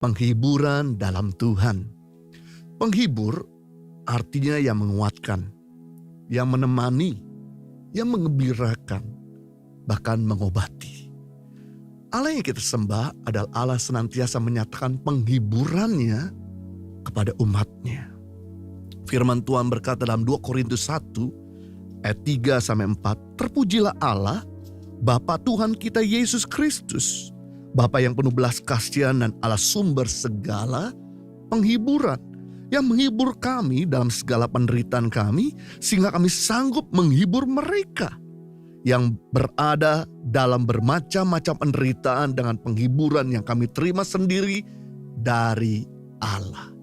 Penghiburan dalam Tuhan. Penghibur artinya yang menguatkan, yang menemani, yang mengembirakan, bahkan mengobati. Allah yang kita sembah adalah Allah senantiasa menyatakan penghiburannya kepada umatnya. Firman Tuhan berkata dalam 2 Korintus 1 ayat 3-4, terpujilah Allah, Bapa Tuhan kita Yesus Kristus, Bapa yang penuh belas kasihan dan Allah sumber segala penghiburan, yang menghibur kami dalam segala penderitaan kami, sehingga kami sanggup menghibur mereka yang berada dalam bermacam-macam penderitaan dengan penghiburan yang kami terima sendiri dari Allah.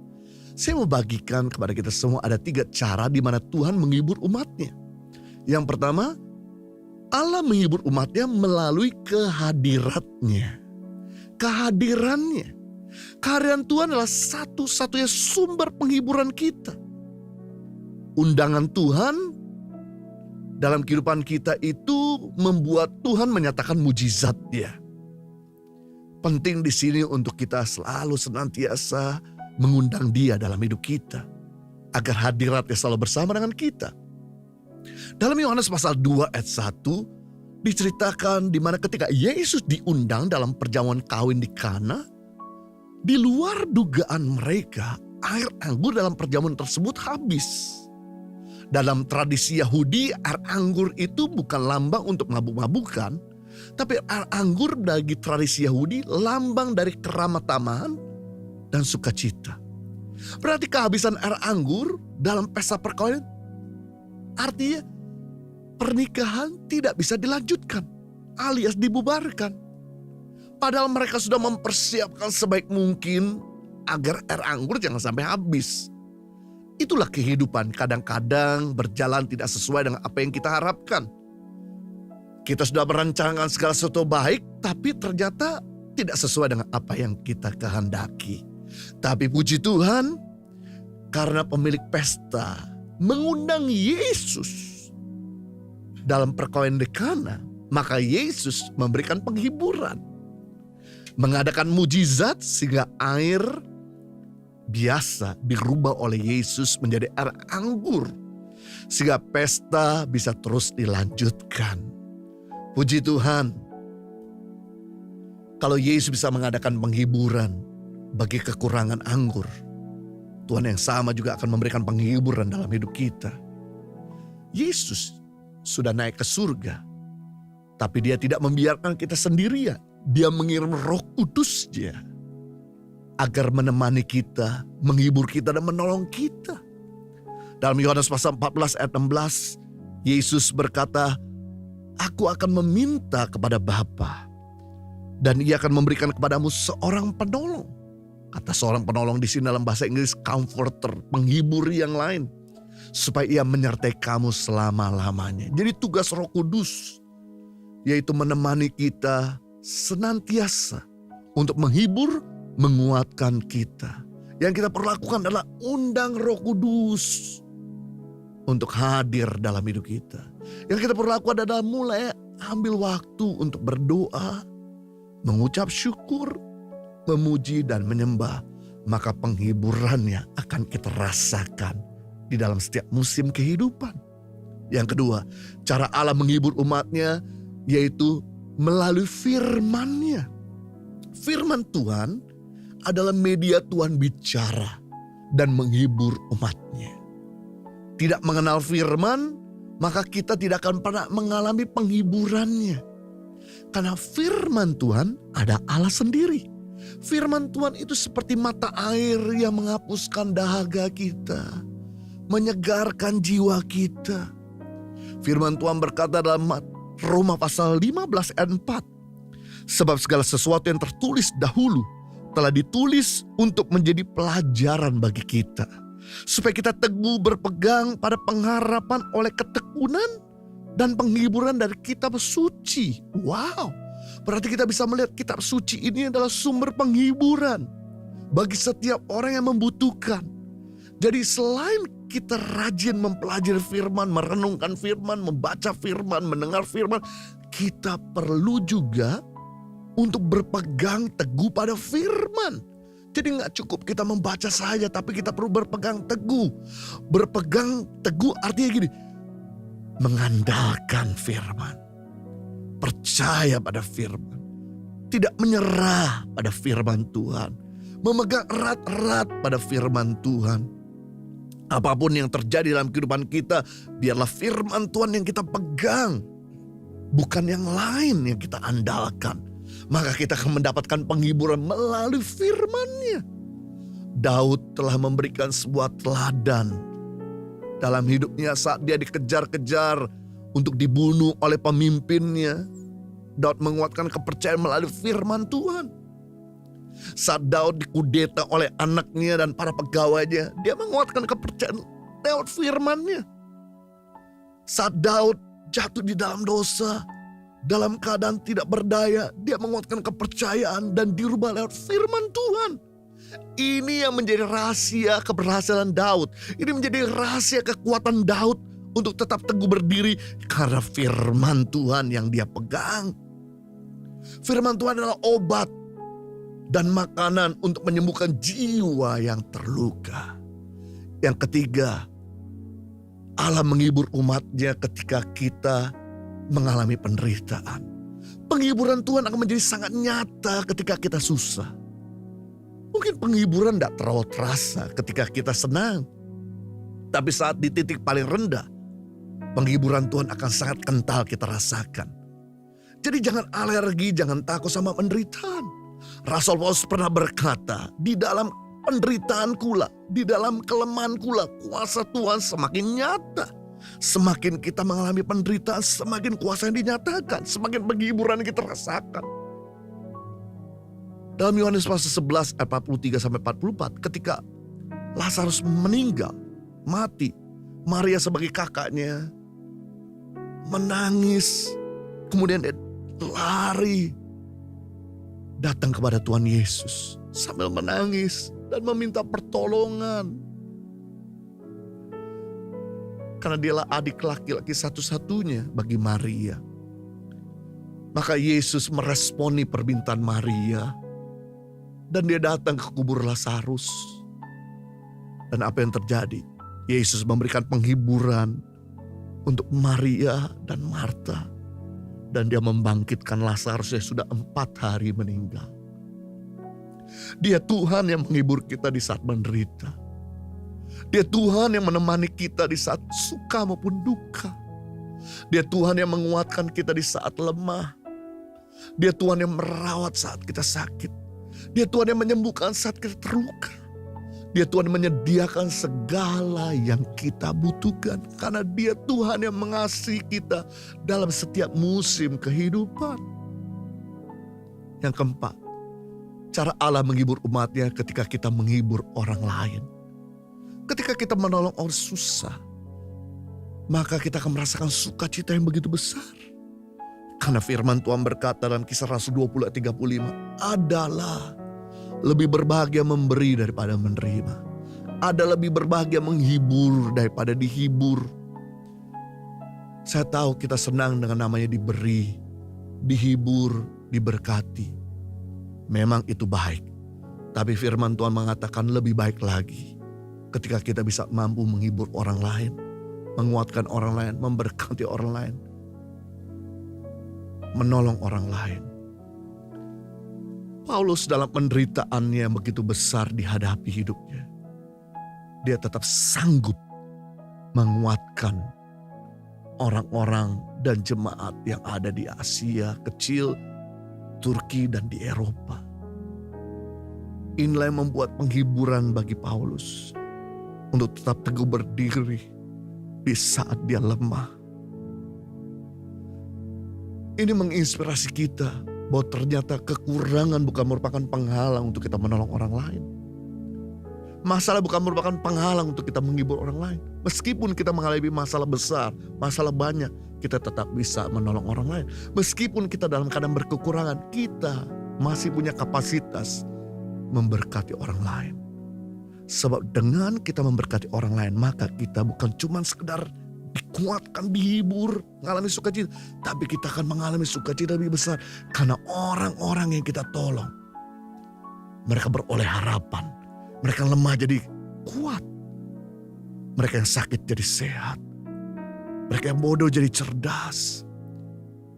Saya mau bagikan kepada kita semua ada 3 cara di mana Tuhan menghibur umatnya. Yang pertama, Allah menghibur umatnya melalui kehadirannya. Kehadirannya. Kehadiran Tuhan adalah satu-satunya sumber penghiburan kita. Undangan Tuhan dalam kehidupan kita itu membuat Tuhan menyatakan mujizat-Nya. Penting di sini untuk kita selalu senantiasa mengundang Dia dalam hidup kita, agar hadirat-Nya selalu bersama dengan kita. Dalam Yohanes pasal 2 ayat 1 diceritakan di mana ketika Yesus diundang dalam perjamuan kawin di Kana, di luar dugaan mereka, air anggur dalam perjamuan tersebut habis. Dalam tradisi Yahudi, air anggur itu bukan lambang untuk mabuk-mabukan, tapi air anggur bagi tradisi Yahudi lambang dari keramat-tamahan dan sukacita. Berarti kehabisan air anggur dalam pesta perkawinan artinya pernikahan tidak bisa dilanjutkan alias dibubarkan. Padahal mereka sudah mempersiapkan sebaik mungkin agar air anggur jangan sampai habis. Itulah kehidupan, kadang-kadang berjalan tidak sesuai dengan apa yang kita harapkan. Kita sudah merancangkan segala sesuatu baik, tapi ternyata tidak sesuai dengan apa yang kita kehendaki. Tapi puji Tuhan, karena pemilik pesta mengundang Yesus dalam perkawinan di Kana, maka Yesus memberikan penghiburan, mengadakan mujizat sehingga air biasa dirubah oleh Yesus menjadi air anggur, sehingga pesta bisa terus dilanjutkan. Puji Tuhan, kalau Yesus bisa mengadakan penghiburan bagi kekurangan anggur, Tuhan yang sama juga akan memberikan penghiburan dalam hidup kita. Yesus sudah naik ke surga, tapi Dia tidak membiarkan kita sendirian. Dia mengirim Roh Kudus-Nya agar menemani kita, menghibur kita dan menolong kita. Dalam Yohanes pasal 14 ayat 16, Yesus berkata, "Aku akan meminta kepada Bapa, dan Ia akan memberikan kepadamu seorang penolong." Kata seorang penolong di sini dalam bahasa Inggris comforter, penghibur yang lain, supaya Ia menyertai kamu selama-lamanya. Jadi tugas Roh Kudus yaitu menemani kita senantiasa untuk menghibur, menguatkan kita. Yang kita perlu lakukan adalah undang Roh Kudus untuk hadir dalam hidup kita. Yang kita perlu lakukan adalah mulai ambil waktu untuk berdoa, mengucap syukur, memuji dan menyembah. Maka penghiburannya akan kita rasakan di dalam setiap musim kehidupan. Yang kedua, cara Allah menghibur umatnya yaitu melalui firman-Nya. Firman Tuhan adalah media Tuhan bicara dan menghibur umatnya. Tidak mengenal firman, maka kita tidak akan pernah mengalami penghiburannya. Karena firman Tuhan ada Allah sendiri. Firman Tuhan itu seperti mata air yang menghapuskan dahaga kita, menyegarkan jiwa kita. Firman Tuhan berkata dalam Roma pasal 15 ayat 4. Sebab segala sesuatu yang tertulis dahulu telah ditulis untuk menjadi pelajaran bagi kita, supaya kita teguh berpegang pada pengharapan oleh ketekunan dan penghiburan dari kitab suci. Wow, berarti kita bisa melihat kitab suci ini adalah sumber penghiburan bagi setiap orang yang membutuhkan. Jadi selain kita rajin mempelajari firman, merenungkan firman, membaca firman, mendengar firman, kita perlu juga untuk berpegang teguh pada firman. Jadi gak cukup kita membaca saja, tapi kita perlu berpegang teguh. Berpegang teguh artinya gini, mengandalkan firman. Percaya pada firman. Tidak menyerah pada firman Tuhan. Memegang erat-erat pada firman Tuhan. Apapun yang terjadi dalam kehidupan kita, biarlah firman Tuhan yang kita pegang. Bukan yang lain yang kita andalkan. Maka kita akan mendapatkan penghiburan melalui firman-Nya. Daud telah memberikan sebuah teladan dalam hidupnya saat dia dikejar-kejar untuk dibunuh oleh pemimpinnya. Daud menguatkan kepercayaan melalui firman Tuhan. Saat Daud dikudeta oleh anaknya dan para pegawainya, dia menguatkan kepercayaan lewat firman-Nya. Saat Daud jatuh di dalam dosa, dalam keadaan tidak berdaya, dia menguatkan kepercayaan dan dirubah lewat firman Tuhan. Ini yang menjadi rahasia keberhasilan Daud. Ini menjadi rahasia kekuatan Daud untuk tetap teguh berdiri karena firman Tuhan yang dia pegang. Firman Tuhan adalah obat dan makanan untuk menyembuhkan jiwa yang terluka. Yang ketiga, Allah menghibur umat-Nya ketika kita mengalami penderitaan. Penghiburan Tuhan akan menjadi sangat nyata ketika kita susah. Mungkin penghiburan tidak terlalu terasa ketika kita senang. Tapi saat di titik paling rendah, penghiburan Tuhan akan sangat kental kita rasakan. Jadi jangan alergi, jangan takut sama penderitaan. Rasul Paulus pernah berkata, di dalam penderitaan kula, di dalam kelemahan kula, kuasa Tuhan semakin nyata. Semakin kita mengalami penderitaan, semakin kuasa yang dinyatakan, semakin penghiburan kita rasakan. Dalam Yohanes pasal 11 ayat 43-44, ketika Lazarus meninggal, mati, Maria sebagai kakaknya menangis, kemudian dia lari datang kepada Tuhan Yesus sambil menangis dan meminta pertolongan. Karena dialah adik laki-laki satu-satunya bagi Maria. Maka Yesus meresponi permintaan Maria dan dia datang ke kubur Lazarus. Dan apa yang terjadi? Yesus memberikan penghiburan untuk Maria dan Marta. Dan dia membangkitkan Lazarus yang sudah 4 hari meninggal. Dia Tuhan yang menghibur kita di saat menderita. Dia Tuhan yang menemani kita di saat suka maupun duka. Dia Tuhan yang menguatkan kita di saat lemah. Dia Tuhan yang merawat saat kita sakit. Dia Tuhan yang menyembuhkan saat kita terluka. Dia Tuhan yang menyediakan segala yang kita butuhkan. Karena dia Tuhan yang mengasihi kita dalam setiap musim kehidupan. Yang keempat, cara Allah menghibur umat-Nya ketika kita menghibur orang lain. Ketika kita menolong orang susah, maka kita akan merasakan sukacita yang begitu besar. Karena firman Tuhan berkata dalam Kisah Rasul 20 ayat 35, adalah lebih berbahagia memberi daripada menerima. Ada lebih berbahagia menghibur daripada dihibur. Saya tahu kita senang dengan namanya diberi, dihibur, diberkati. Memang itu baik. Tapi firman Tuhan mengatakan lebih baik lagi ketika kita bisa mampu menghibur orang lain, menguatkan orang lain, memberkati orang lain, menolong orang lain. Paulus dalam penderitaannya yang begitu besar dihadapi hidupnya, dia tetap sanggup menguatkan orang-orang dan jemaat yang ada di Asia kecil, Turki dan di Eropa. Inilah yang membuat penghiburan bagi Paulus untuk tetap teguh berdiri di saat dia lemah. Ini menginspirasi kita bahwa ternyata kekurangan bukan merupakan penghalang untuk kita menolong orang lain. Masalah bukan merupakan penghalang untuk kita menghibur orang lain. Meskipun kita mengalami masalah besar, masalah banyak, kita tetap bisa menolong orang lain. Meskipun kita dalam keadaan berkekurangan, kita masih punya kapasitas memberkati orang lain. Sebab dengan kita memberkati orang lain, maka kita bukan cuma sekedar dikuatkan, dihibur, mengalami sukacita, tapi kita akan mengalami sukacita lebih besar karena orang-orang yang kita tolong Mereka beroleh harapan. Mereka lemah jadi kuat. Mereka yang sakit jadi sehat. Mereka yang bodoh jadi cerdas.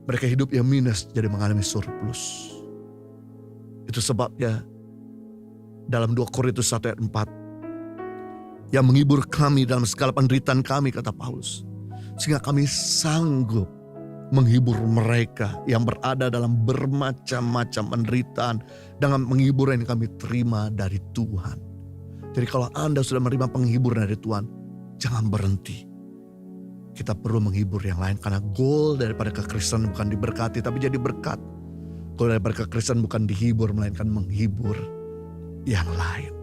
Mereka hidup yang minus jadi mengalami surplus. Itu sebabnya dalam 2 Korintus 1 ayat 4. Yang menghibur kami dalam segala penderitaan kami, kata Paulus. Sehingga kami sanggup menghibur mereka yang berada dalam bermacam-macam penderitaan dengan penghiburan yang kami terima dari Tuhan. Jadi kalau Anda sudah menerima penghiburan dari Tuhan, jangan berhenti. Kita perlu menghibur yang lain karena goal daripada kekristenan bukan diberkati tapi jadi berkat. Goal daripada kekristenan bukan dihibur melainkan menghibur yang lain.